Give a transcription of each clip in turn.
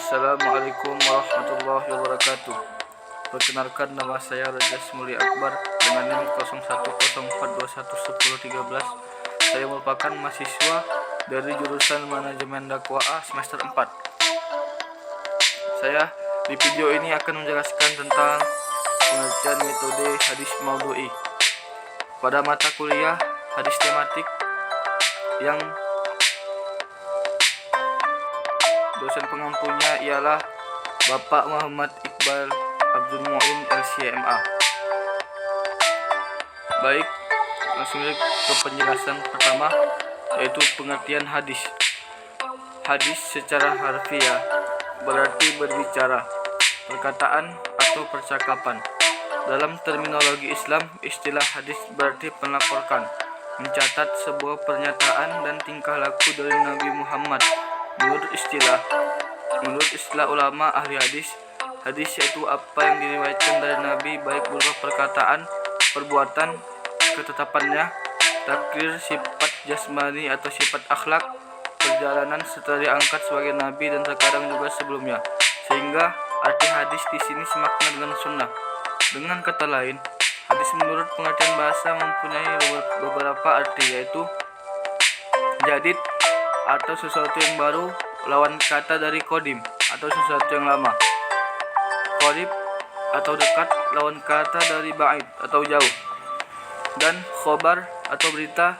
Assalamualaikum warahmatullahi wabarakatuh. Perkenalkan, nama saya Rajas Mulia Akbar dengan NIM 0104211013. Saya merupakan mahasiswa dari jurusan Manajemen Dakwah semester 4. Saya di video ini akan menjelaskan tentang pengertian metode hadis maudhu'i pada mata kuliah hadis tematik yang dosen pengampunya ialah Bapak Muhammad Iqbal Abdul Muin LCMA. Baik, langsung ke penjelasan pertama, yaitu pengertian hadis. Hadis secara harfiah berarti berbicara, perkataan atau percakapan. Dalam terminologi Islam, istilah hadis berarti melaporkan, mencatat sebuah pernyataan dan tingkah laku dari Nabi Muhammad. Menurut istilah ulama ahli hadis yaitu apa yang diriwayatkan dari Nabi baik berupa perkataan, perbuatan, ketetapannya, takrir, sifat jasmani atau sifat akhlak, perjalanan setelah diangkat sebagai Nabi dan terkadang juga sebelumnya. Sehingga arti hadis di sini semakna dengan sunnah. Dengan kata lain, hadis menurut pengertian bahasa mempunyai beberapa arti, yaitu jadid atau sesuatu yang baru, lawan kata dari kodim atau sesuatu yang lama. Qorib atau dekat, lawan kata dari ba'id atau jauh. Dan khobar atau berita,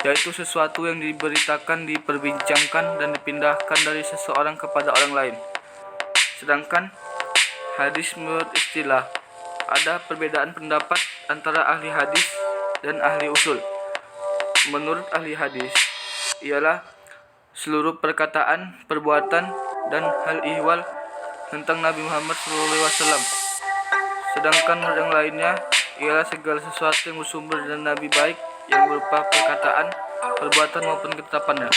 yaitu sesuatu yang diberitakan, diperbincangkan, dan dipindahkan dari seseorang kepada orang lain. Sedangkan hadis menurut istilah, ada perbedaan pendapat antara ahli hadis dan ahli usul. Menurut ahli hadis ialah seluruh perkataan, perbuatan, dan hal ihwal tentang Nabi Muhammad SAW. Sedangkan menurut yang lainnya ialah segala sesuatu yang bersumber dari Nabi baik yang berupa perkataan, perbuatan maupun ketetapannya.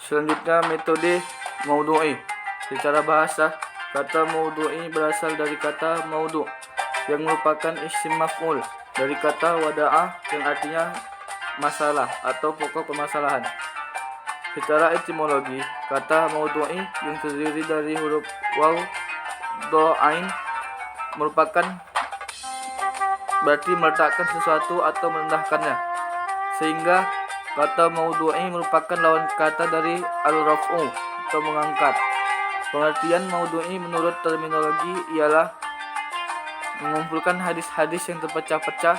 Selanjutnya metode maudhu'i. Secara bahasa, kata maudhu'i berasal dari kata maudhu' yang merupakan isim maf'ul dari kata wada'ah yang artinya masalah atau pokok permasalahan. Secara etimologi, kata maudhu'i yang terdiri dari huruf waw, do, ain merupakan berarti meletakkan sesuatu atau merendahkannya. Sehingga kata maudhu'i merupakan lawan kata dari al-raf'u atau mengangkat. Pengertian maudhu'i menurut terminologi ialah mengumpulkan hadis-hadis yang terpecah-pecah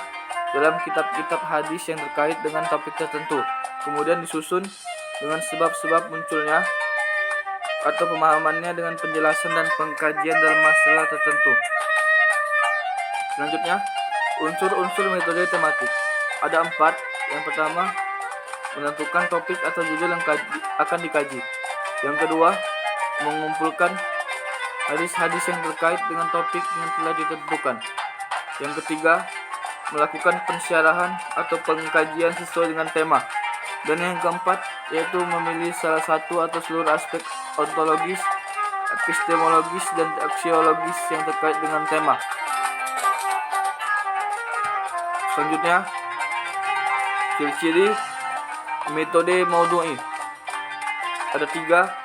dalam kitab-kitab hadis yang terkait dengan topik tertentu, kemudian disusun dengan sebab-sebab munculnya atau pemahamannya dengan penjelasan dan pengkajian dalam masalah tertentu. Selanjutnya, unsur-unsur metode tematik. Ada 4. Yang pertama, menentukan topik atau judul yang akan dikaji. Yang kedua, mengumpulkan hadis-hadis yang terkait dengan topik yang telah ditentukan. Yang ketiga, melakukan pensyarahan atau pengkajian sesuai dengan tema. Dan yang keempat, yaitu memilih salah satu atau seluruh aspek ontologis, epistemologis, dan aksiologis yang terkait dengan tema. Selanjutnya, ciri-ciri metode maudhu'i. Ada 3.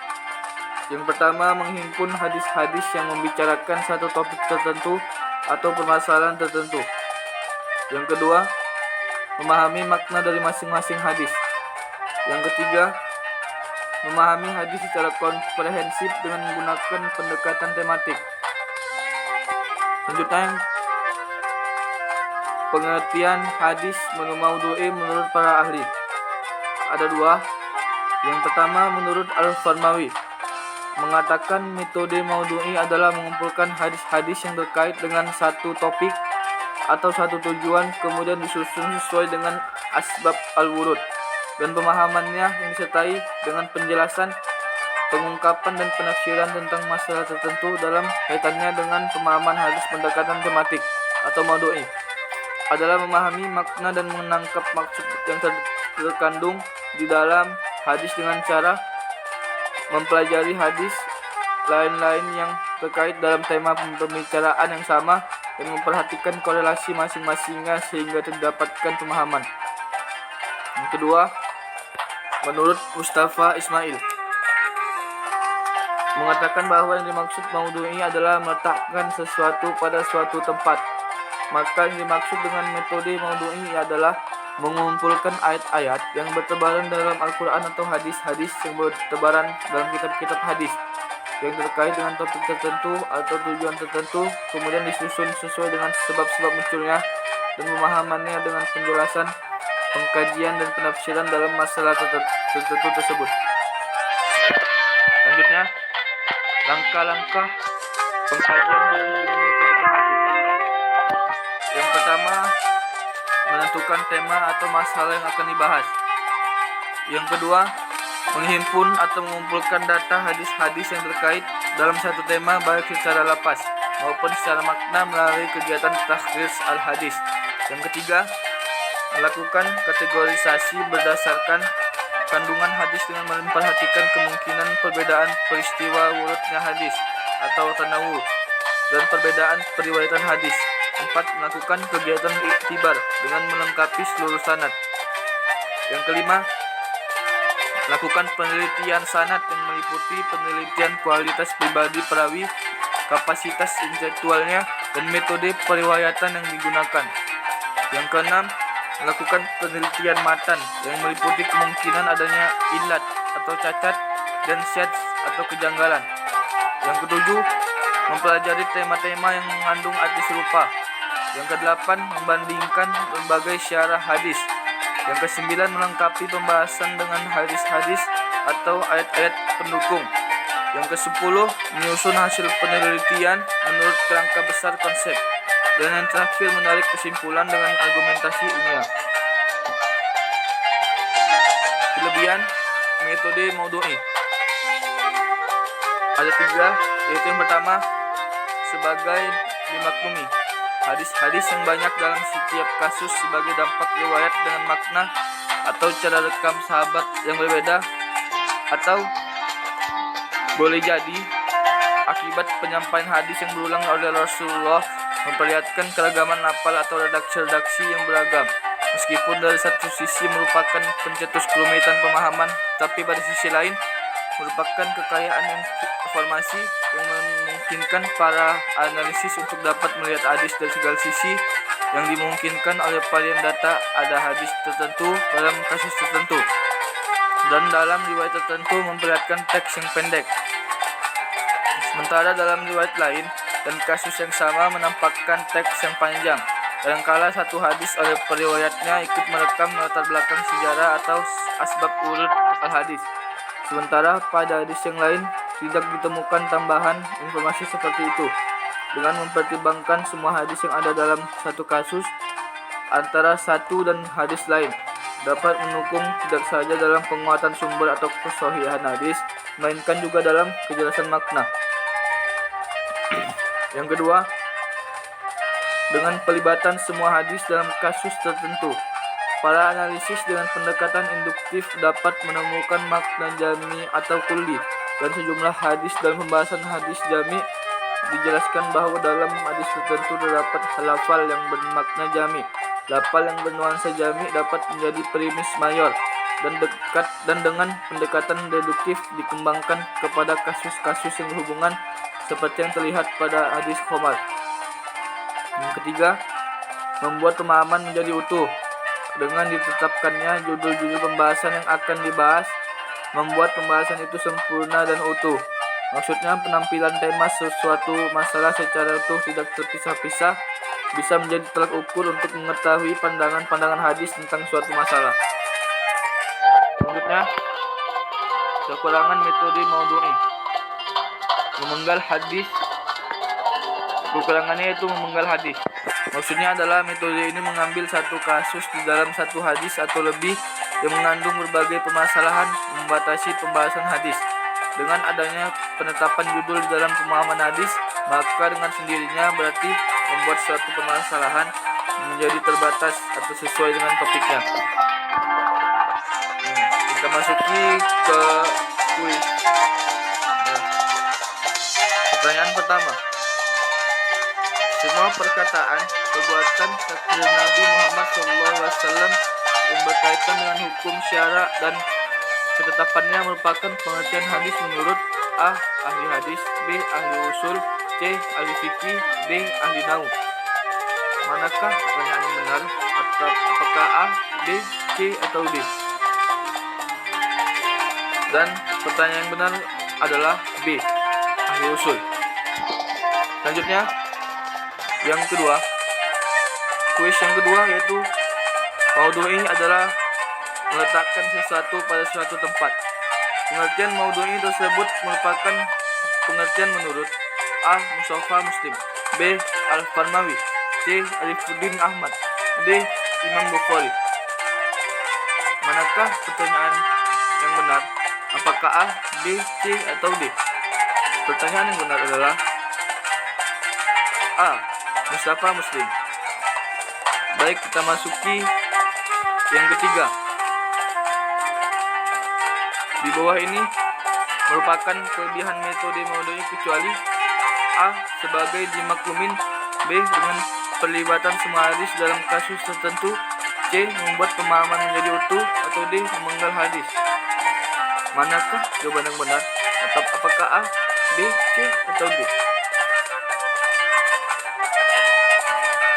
Yang pertama, menghimpun hadis-hadis yang membicarakan satu topik tertentu atau permasalahan tertentu. Yang kedua, memahami makna dari masing-masing hadis. Yang ketiga, memahami hadis secara komprehensif dengan menggunakan pendekatan tematik. Selanjutnya, pengertian hadis maudhu'i menurut para ahli. Ada 2. Yang pertama, menurut Al-Farmawi, mengatakan metode maudhu'i adalah mengumpulkan hadis-hadis yang terkait dengan satu topik atau satu tujuan, kemudian disusun sesuai dengan asbab al-wurud dan pemahamannya yang disertai dengan penjelasan, pengungkapan, dan penafsiran tentang masalah tertentu dalam kaitannya dengan pemahaman hadis. Pendekatan tematik atau maudhu'i adalah memahami makna dan menangkap maksud yang terkandung di dalam hadis dengan cara mempelajari hadis lain-lain yang terkait dalam tema pembicaraan yang sama dan memperhatikan korelasi masing-masingnya sehingga terdapatkan pemahaman. Yang kedua, menurut Mustafa Ismail, mengatakan bahwa yang dimaksud maudhu'i adalah meletakkan sesuatu pada suatu tempat. Maka yang dimaksud dengan metode maudhu'i adalah mengumpulkan ayat-ayat yang bertebaran dalam Al-Quran atau hadis-hadis yang bertebaran dalam kitab-kitab hadis yang terkait dengan topik tertentu atau tujuan tertentu, kemudian disusun sesuai dengan sebab-sebab munculnya dan pemahamannya dengan penjelasan, pengkajian, dan penafsiran dalam masalah tertentu tersebut. Selanjutnya, langkah-langkah pengkajian hadis dengan metode tematik. Yang pertama, menentukan tema atau masalah yang akan dibahas. Yang kedua, menghimpun atau mengumpulkan data hadis-hadis yang terkait dalam satu tema baik secara lapas maupun secara makna melalui kegiatan takhris al-hadis. Yang ketiga, melakukan kategorisasi berdasarkan kandungan hadis dengan memperhatikan kemungkinan perbedaan peristiwa wurudnya hadis atau tanawur dan perbedaan periwayatan hadis. 4. Melakukan kegiatan iktibar dengan melengkapi seluruh sanad. Yang kelima, lakukan penelitian sanad yang meliputi penelitian kualitas pribadi perawi, kapasitas intelektualnya, dan metode periwayatan yang digunakan. Yang keenam, melakukan penelitian matan yang meliputi kemungkinan adanya ilat atau cacat dan syadz atau kejanggalan. Yang ketujuh, mempelajari tema-tema yang mengandung arti serupa. Yang kedelapan, membandingkan berbagai syarah hadis. Yang kesembilan, melengkapi pembahasan dengan hadis-hadis atau ayat-ayat pendukung. Yang kesepuluh, menyusun hasil penelitian menurut kerangka besar konsep. Dan yang terakhir, menarik kesimpulan dengan argumentasi ilmiah. Kelebihan metode maudhu'i ada 3, yaitu yang pertama, sebagai dimaklumi, hadis-hadis yang banyak dalam setiap kasus sebagai dampak riwayat dengan makna atau cara rekam sahabat yang berbeda, atau boleh jadi akibat penyampaian hadis yang berulang oleh Rasulullah memperlihatkan keragaman lafal atau redaksi-redaksi yang beragam. Meskipun dari satu sisi merupakan pencetus kerumitan pemahaman, tapi pada sisi lain merupakan kekayaan informasi yang memungkinkan para analisis untuk dapat melihat hadis dari segala sisi yang dimungkinkan oleh varian data. Ada hadis tertentu dalam kasus tertentu dan dalam riwayat tertentu memperlihatkan teks yang pendek, sementara dalam riwayat lain dan kasus yang sama menampakkan teks yang panjang. Kadangkala satu hadis oleh periwayatnya ikut merekam latar belakang sejarah atau asbab urut al-hadis, sementara pada hadis yang lain tidak ditemukan tambahan informasi seperti itu. Dengan mempertimbangkan semua hadis yang ada dalam satu kasus antara satu dan hadis lain dapat mendukung tidak saja dalam penguatan sumber atau kesahihan hadis, melainkan juga dalam kejelasan makna. Yang kedua, dengan pelibatan semua hadis dalam kasus tertentu, para analisis dengan pendekatan induktif dapat menemukan makna jami atau kulli, dan sejumlah hadis dalam pembahasan hadis jami dijelaskan bahwa dalam hadis tertentu terdapat lafal yang bermakna jami. Lafal yang bernuansa jami dapat menjadi premis mayor dan dengan pendekatan deduktif dikembangkan kepada kasus-kasus yang berhubungan seperti yang terlihat pada hadis khobar. Yang ketiga, membuat pemahaman menjadi utuh. Dengan ditetapkannya judul-judul pembahasan yang akan dibahas, membuat pembahasan itu sempurna dan utuh. Maksudnya, penampilan tema sesuatu masalah secara utuh tidak terpisah-pisah bisa menjadi tolak ukur untuk mengetahui pandangan-pandangan hadis tentang suatu masalah. Selanjutnya, kekurangan metode maudhu'i. Memenggal hadis. Kekurangannya itu memenggal hadis. Maksudnya adalah metode ini mengambil satu kasus di dalam satu hadis atau lebih yang mengandung berbagai permasalahan, membatasi pembahasan hadis. Dengan adanya penetapan judul di dalam pemahaman hadis, maka dengan sendirinya berarti membuat suatu permasalahan menjadi terbatas atau sesuai dengan topiknya. Kita masuki ke kuis. Pertanyaan pertama. Semua perkataan, perbuatan takdir Nabi Muhammad SAW yang berkaitan dengan hukum syara dan ketetapannya merupakan pengertian hadis menurut A. Ahli hadis, B. Ahli usul, C. Ahli fikih, D. Ahli nahwu. Manakah pertanyaan yang benar? Apakah A, B, C, atau D? Dan pertanyaan yang benar adalah B. Ahli usul. Selanjutnya, yang kedua, kuis yang kedua yaitu maudhu'i adalah meletakkan sesuatu pada suatu tempat. Pengertian maudhu'i tersebut merupakan pengertian menurut A. Mustafa Muslim, B. Al-Farmawi, C. Arifuddin Ahmad, D. Imam Bukhari. Manakah pertanyaan yang benar? Apakah A, B, C, atau D? Pertanyaan yang benar adalah A. Mustafa Muslim. Baik, kita masuki yang ketiga. Di bawah ini merupakan kelebihan metode maudhu'i kecuali A. Sebagai dimaklumin, B. Dengan perlibatan semua hadis dalam kasus tertentu, C. Membuat pemahaman menjadi utuh, atau D. Memenggal hadis. Manakah jawaban yang benar? Atau apakah A, B, C, atau D?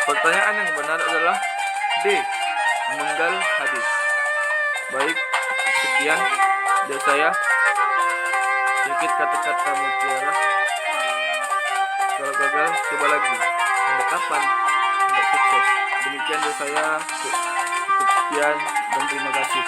Pertanyaan yang benar adalah D. Memenggal hadis. Baik, sekian dari saya. Sedikit kata-kata mutiara. Kalau gagal, coba lagi. Sampai kapan? Sampai sukses. Demikian dari saya. Cukup sekian dan terima kasih.